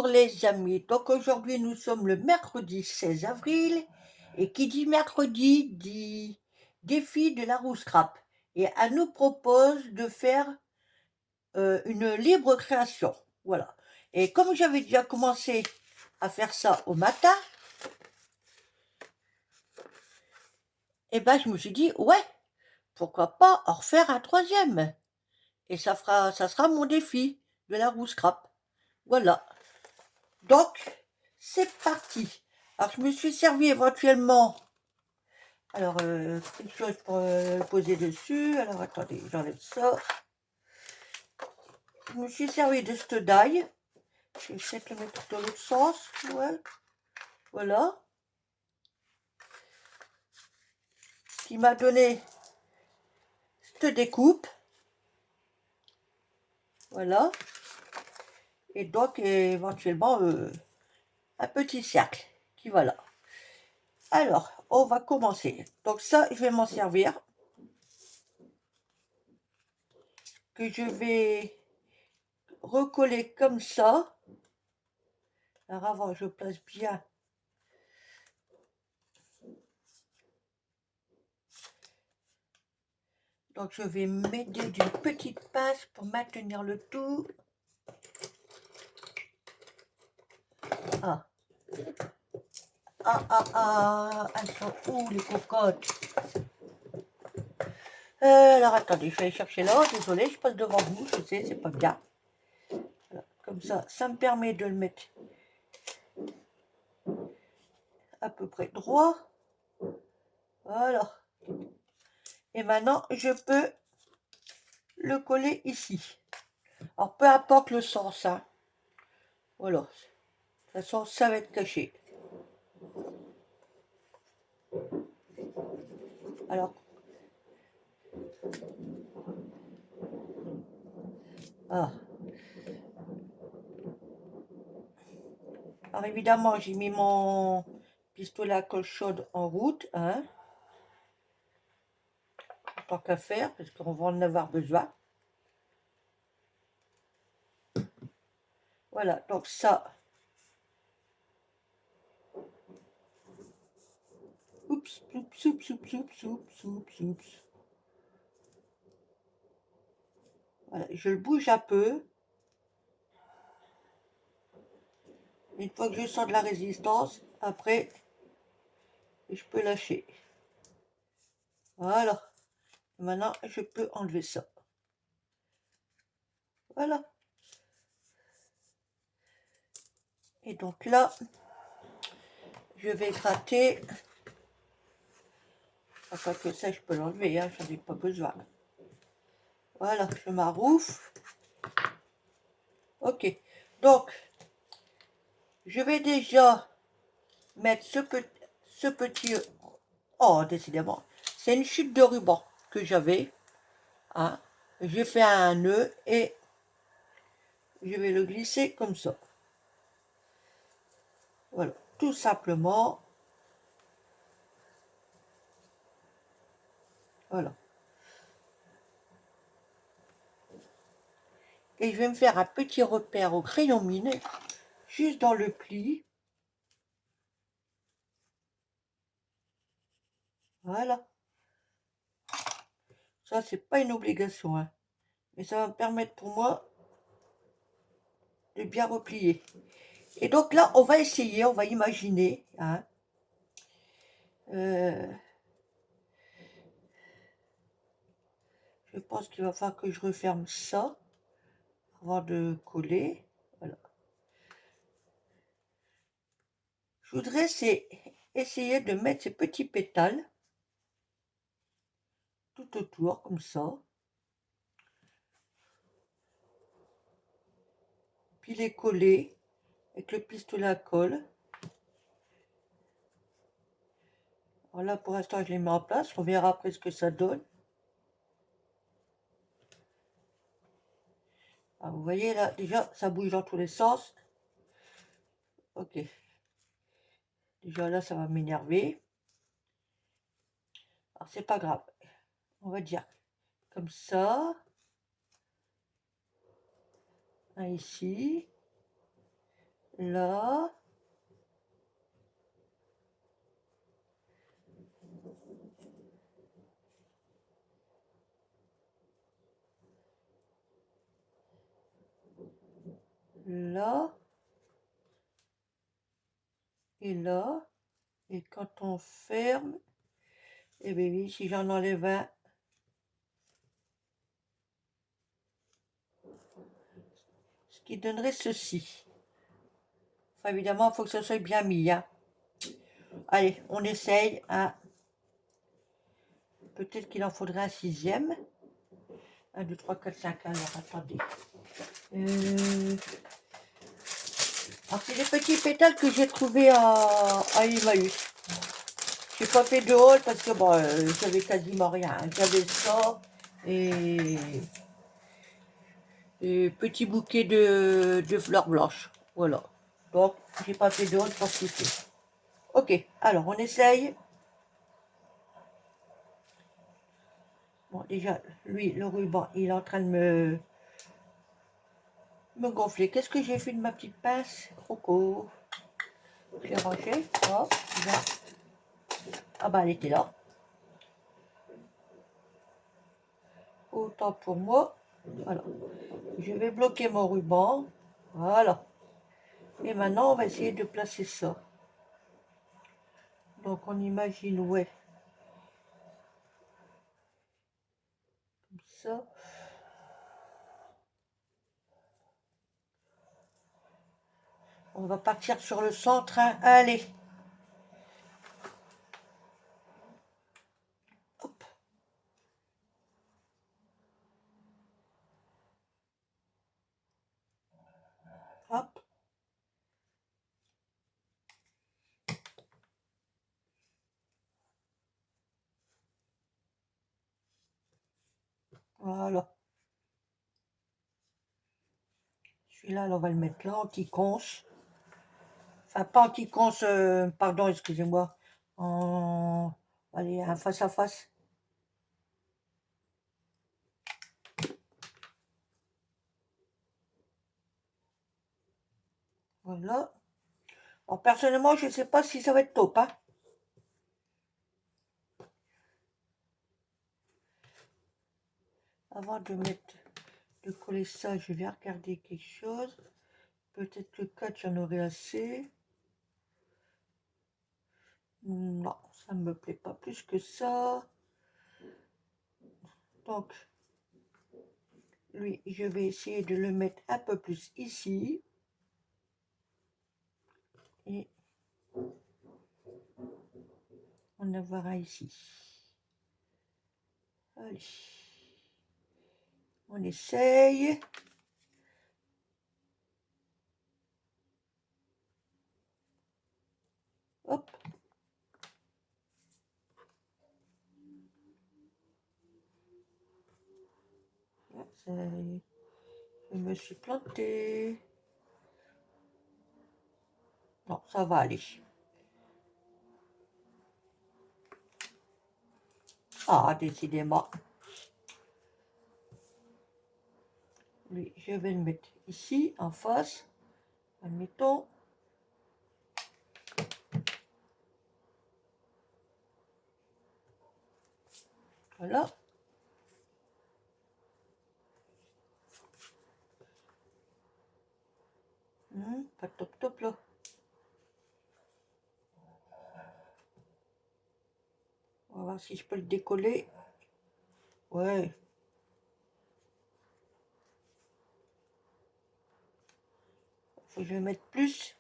les amis, donc aujourd'hui nous sommes le mercredi 16 avril et qui dit mercredi dit défi de la roue scrap et elle nous propose de faire une libre création. Voilà. Et comme j'avais déjà commencé à faire ça au matin, et ben je me suis dit ouais, pourquoi pas en refaire un troisième. Et ça sera mon défi de la roue scrap. Voilà. Donc, c'est parti. Alors, je me suis servi éventuellement. Alors, quelque chose pour le poser dessus. Alors, attendez, j'enlève ça. Je me suis servi de cette daille. Je vais peut-être le mettre dans l'autre sens. Ouais. Voilà. Qui m'a donné cette découpe. Voilà. Et donc, éventuellement, un petit cercle. Qui voilà. Alors, on va commencer. Donc ça, je vais m'en servir. Que je vais recoller comme ça. Alors avant, je place bien. Donc je vais m'aider d'une petite pince pour maintenir le tout. Ah, elles sont où les cocottes? Alors attendez, je vais aller chercher là. Désolé, je passe devant vous, je sais, c'est pas bien. Voilà, comme ça me permet de le mettre à peu près droit. Voilà. Et maintenant, je peux le coller ici. Alors peu importe le sens, hein. Voilà. De toute façon, ça va être caché. Alors, ah. Alors évidemment, j'ai mis mon pistolet à colle chaude en route, hein, tant qu'à faire, parce qu'on va en avoir besoin. Voilà, donc ça. Oups, oups, oups, oups, oups, oups, oups, oups. Voilà, je le bouge un peu. Une fois que je sens de la résistance, après, je peux lâcher. Voilà. Maintenant, je peux enlever ça. Voilà. Et donc là, je vais gratter. Enfin que ça, je peux l'enlever, hein, j'en ai pas besoin. Voilà, je m'arroufle. Ok. Donc, je vais déjà mettre ce petit... Oh, décidément. C'est une chute de ruban que j'avais. Hein. J'ai fait un nœud et je vais le glisser comme ça. Voilà, tout simplement. Voilà. Et je vais me faire un petit repère au crayon mine, juste dans le pli. Voilà. Ça, c'est pas une obligation, hein. Mais ça va me permettre pour moi de bien replier. Et donc là, on va essayer, on va imaginer. Hein. Je pense qu'il va falloir que je referme ça avant de coller. Voilà. Je voudrais essayer de mettre ces petits pétales tout autour, comme ça. Puis les coller avec le pistolet à colle. Alors là, pour l'instant, je les mets en place. On verra après ce que ça donne. Alors, vous voyez là, déjà, ça bouge dans tous les sens. Ok. Déjà là, ça va m'énerver. Alors, c'est pas grave. On va dire comme ça. Un ici. là. Là. Et là. Et quand on ferme, et bien oui, si j'en enlève un, ce qui donnerait ceci. Enfin, évidemment, il faut que ça soit bien mis, hein. Allez, on essaye. Hein. Peut-être qu'il en faudrait un sixième. 1, 2, 3, 4, 5. Alors, attendez. Alors, c'est des petits pétales que j'ai trouvés à Emmaüs. J'ai pas fait de haul parce que bon, j'avais quasiment rien. J'avais ça et, petit bouquet de fleurs blanches. Voilà. Donc, j'ai pas fait de haul pour ce qui. Ok, alors on essaye. Bon, déjà, lui, le ruban, il est en train de me gonfler. Qu'est-ce que j'ai fait de ma petite pince? Croco. Je l'ai rangée. Hop, là. Ah bah, elle était là. Autant pour moi. Voilà. Je vais bloquer mon ruban. Voilà. Et maintenant, on va essayer de placer ça. Donc, on imagine, ouais. Comme ça. On va partir sur le centre. Hein. Allez. Hop. Hop. Voilà. Celui-là, on va le mettre là, anti-conce. Enfin, pas anti-conce, pardon, excusez-moi. Allez, un face à face. Voilà. Alors, personnellement, je ne sais pas si ça va être top. Hein. Avant de coller ça, je vais regarder quelque chose. Peut-être que 4, j'en aurai assez. Non, ça ne me plaît pas plus que ça. Donc, lui, je vais essayer de le mettre un peu plus ici. Et en avoir un ici. Allez. On essaye. Hop. Je me suis plantée. Non, ça va aller. Ah, décidément. Lui, je vais le mettre ici, en face. Admettons. Voilà. Pas top top là. On va voir si je peux le décoller. Ouais. Faut que je le mette plus.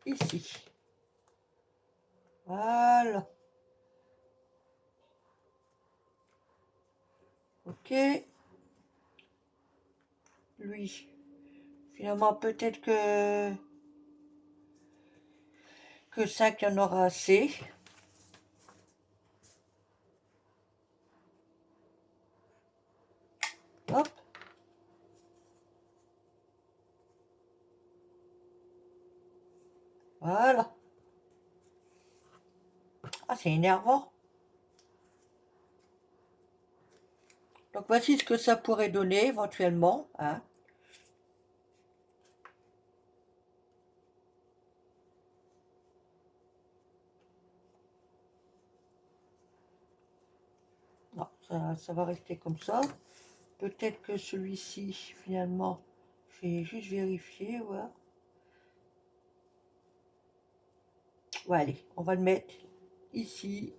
Ici. Voilà. Ok. Lui. Finalement, peut-être que 5, il y en aura assez. Hop. Voilà. Ah, c'est énervant. Donc voici ce que ça pourrait donner éventuellement, hein. Non, ça va rester comme ça. Peut-être que celui-ci, finalement, je vais juste vérifier, voilà. Ouais, allez, on va le mettre ici.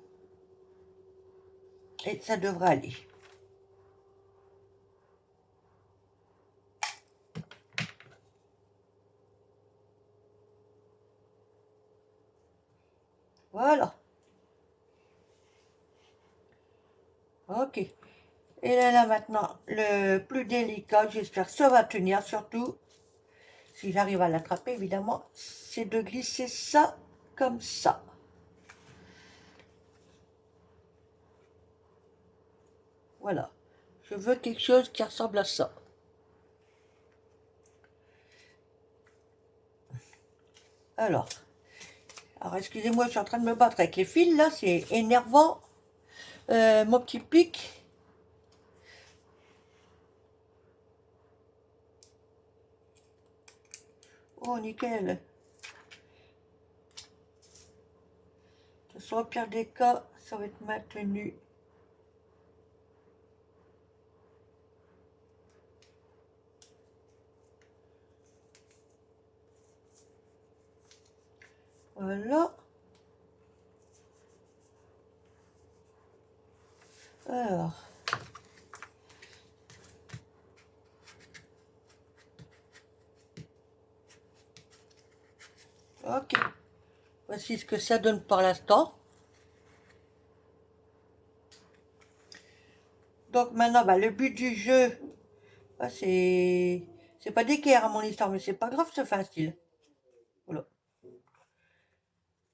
Et ça devrait aller. Voilà. Ok. Et là maintenant, le plus délicat, j'espère que ça va tenir, surtout si j'arrive à l'attraper évidemment, c'est de glisser ça comme ça. Voilà. Je veux quelque chose qui ressemble à ça. Alors excusez-moi, je suis en train de me battre avec les fils là, c'est énervant. Mon petit pic. Oh nickel. De toute façon, au pire des cas, ça va être maintenu. Voilà. Alors. Ok. Voici ce que ça donne pour l'instant. Donc maintenant, bah, le but du jeu, bah, c'est pas d'équerre à mon histoire, mais c'est pas grave, ça fait un style. Voilà.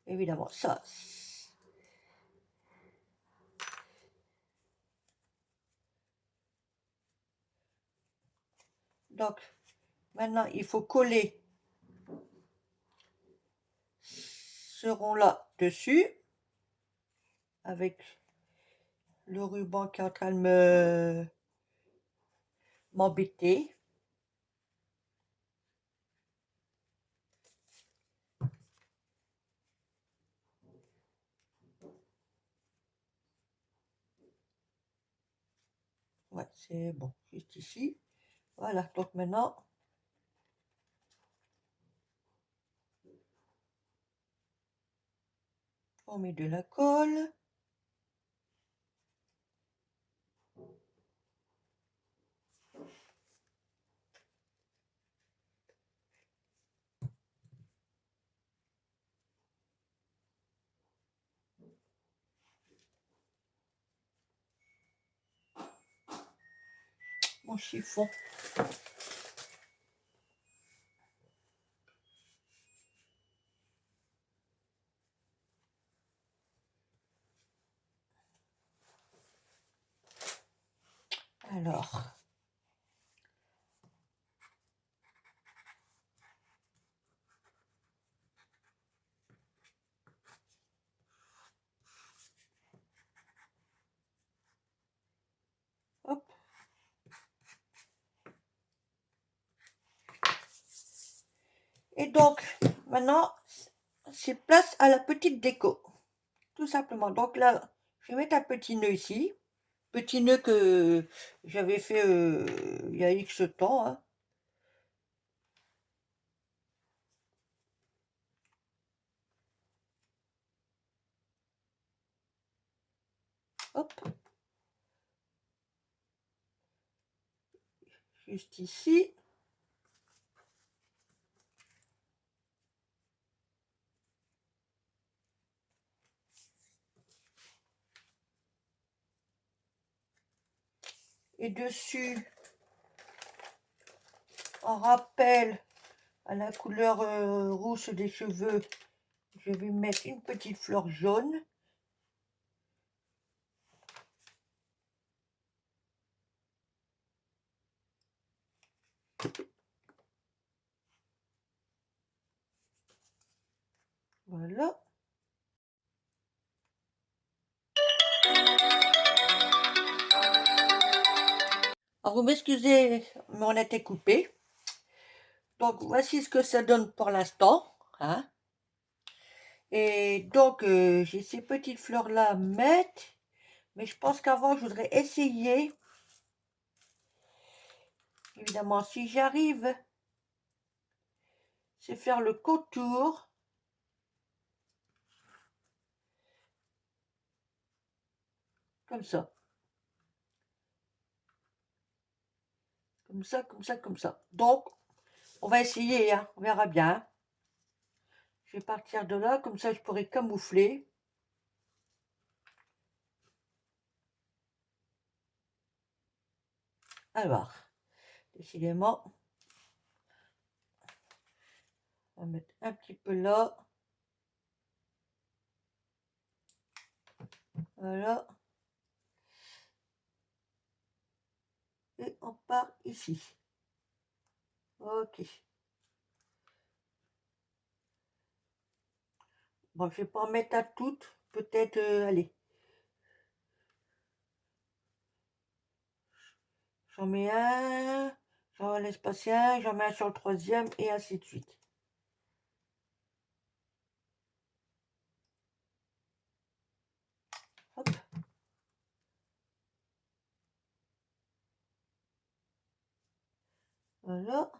Évidemment, ça. Donc, maintenant, il faut coller ce rond-là dessus, avec le ruban qui est en train de m'embêter. Ouais, c'est bon, juste ici. Voilà, donc maintenant, on met de la colle. Mon chiffon. Alors, hop. Et donc, maintenant, c'est place à la petite déco. Tout simplement. Donc là, je vais mettre un petit nœud ici. Petit nœud que j'avais fait il y a X temps, hein. Hop. Juste ici. Et dessus, en rappel à la couleur rousse des cheveux, je vais mettre une petite fleur jaune. Voilà. Alors, vous m'excusez, mais on était coupé. Donc, voici ce que ça donne pour l'instant. Hein. Et donc, j'ai ces petites fleurs-là à mettre. Mais je pense qu'avant, je voudrais essayer. Évidemment, si j'y arrive, c'est faire le contour. Comme ça. Comme ça, comme ça, comme ça. Donc, on va essayer, hein, on verra bien. Je vais partir de là, comme ça je pourrai camoufler. Alors, décidément, on va mettre un petit peu là. Voilà. Et on part ici. Ok. Bon, je vais pas en mettre à toutes. Peut-être, allez. J'en mets un. J'en laisse passer un. J'en mets un sur le troisième. Et ainsi de suite. Hop. Voilà.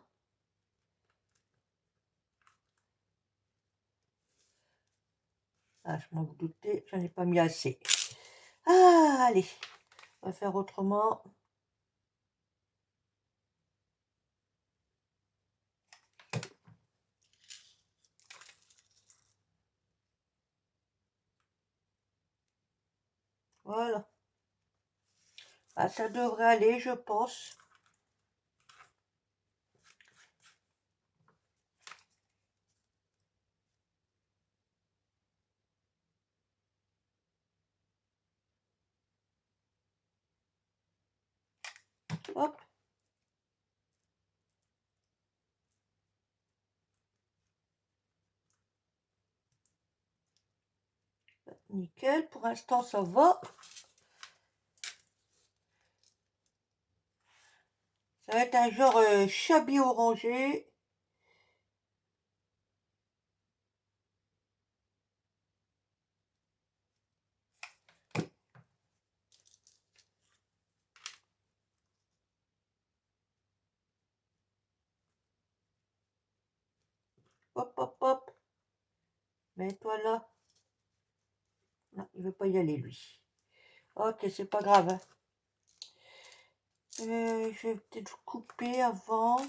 Ah, je m'en doutais. J'en ai pas mis assez. Ah, allez. On va faire autrement. Voilà. Ah, ça devrait aller, je pense. Hop. Nickel. Pour l'instant, ça va. Ça va être un genre chablis orangé. Hop, hop, hop. Mets-toi là. Non, il veut pas y aller, lui. Ok, c'est pas grave. Hein. Je vais peut-être couper avant.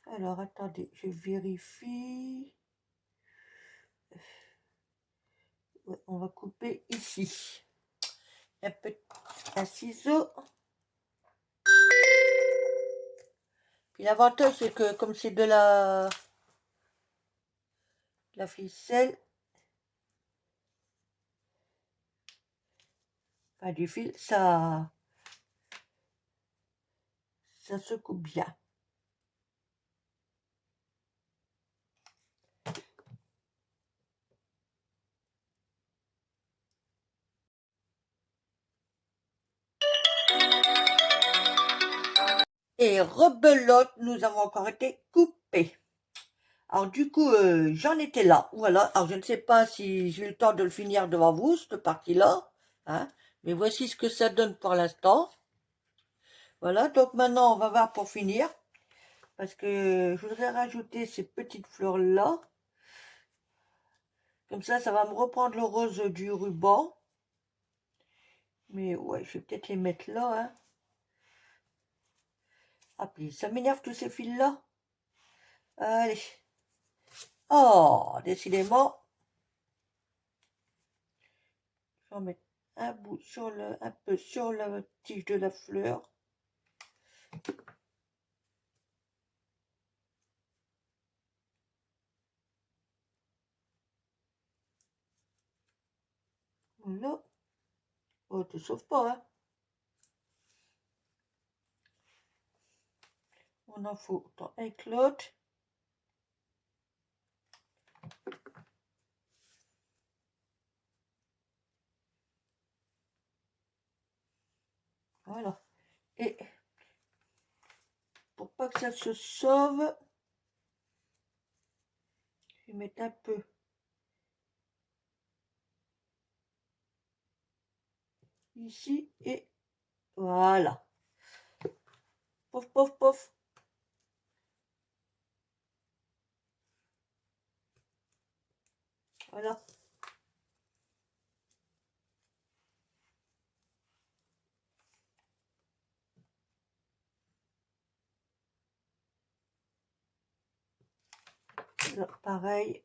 Alors, attendez, je vérifie. Ouais, on va couper ici. Un ciseau. Puis l'avantage, c'est que comme c'est de la ficelle, enfin du fil, ça se coupe bien. Et rebelote, nous avons encore été coupés. Alors du coup, j'en étais là, voilà. Alors je ne sais pas si j'ai eu le temps de le finir devant vous, cette partie-là. Hein, mais voici ce que ça donne pour l'instant. Voilà, donc maintenant on va voir pour finir. Parce que je voudrais rajouter ces petites fleurs-là. Comme ça va me reprendre le rose du ruban. Mais ouais, je vais peut-être les mettre là. Hein. Ah, puis ça m'énerve tous ces fils-là. Allez. Oh, décidément. Je vais en mettre un bout sur un peu sur la tige de la fleur. Voilà. Oh, te sauve pas, hein. On en faut autant avec l'autre. Voilà. Et pour pas que ça se sauve, je vais mettre un peu ici et voilà. Pof, pof, pof. Voilà. Là, pareil.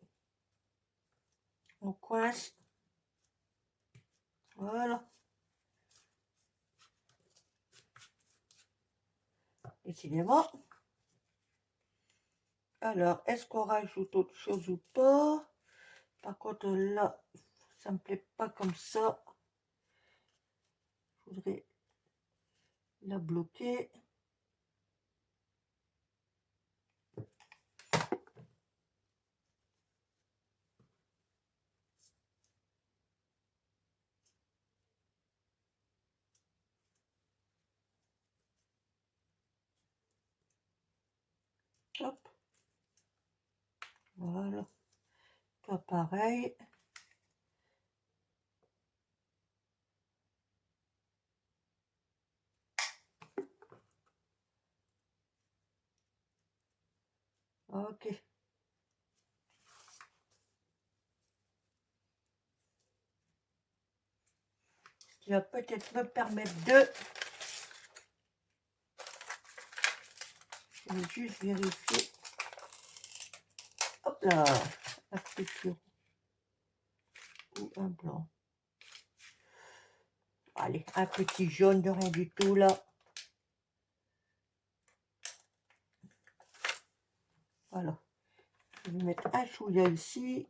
On coince. Voilà. Décidément. Alors, est-ce qu'on rajoute autre chose ou pas? Par contre, là, ça me plaît pas comme ça. Je voudrais la bloquer. Hop. Voilà. Toi, pareil. Ok. Ce qui va peut-être me permettre de... Je vais juste vérifier. Hop là. Un petit ou un blanc. Allez, un petit jaune de rien du tout là. Voilà. Je vais mettre un chouïa ici.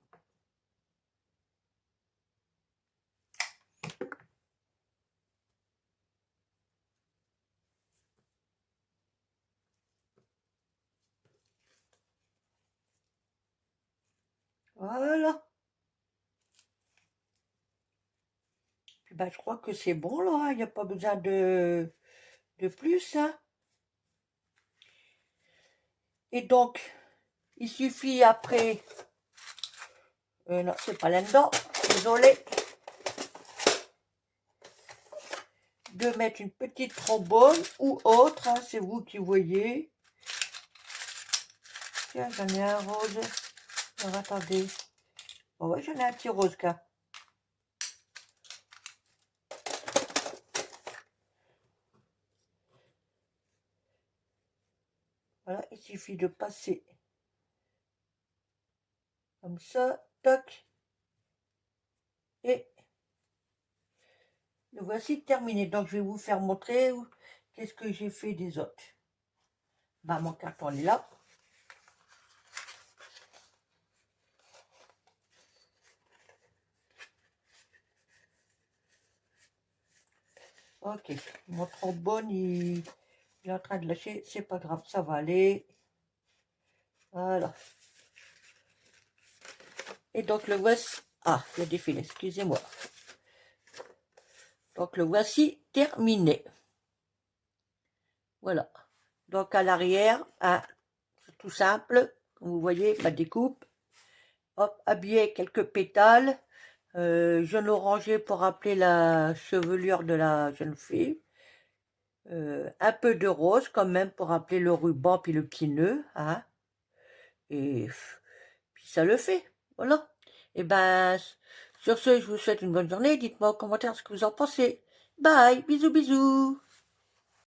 Voilà. Puis ben, je crois que c'est bon là. Il n'y a pas besoin de plus. Hein. Et donc, il suffit après... non, c'est pas là-dedans. Désolé. De mettre une petite trombone ou autre. Hein, c'est vous qui voyez. Tiens, j'en ai un rose. Alors, attendez. Oh ouais, j'en ai un petit rose, là. Voilà, il suffit de passer comme ça, toc, et le voici terminé. Donc, je vais vous faire montrer qu'est-ce que j'ai fait des autres. Bah, mon carton est là. Ok, mon trombone, il est en train de lâcher. C'est pas grave, ça va aller. Voilà. Et donc, le voici... Ah, il a défilé, excusez-moi. Donc, le voici terminé. Voilà. Donc, à l'arrière, hein, tout simple. Comme vous voyez, ma découpe. Hop, habillé avec quelques pétales. Jaune orangé pour rappeler la chevelure de la jeune fille. Un peu de rose quand même pour rappeler le ruban puis le petit nœud. Hein. Et puis ça le fait. Voilà. Et ben, sur ce, je vous souhaite une bonne journée. Dites-moi en commentaire ce que vous en pensez. Bye, bisous, bisous.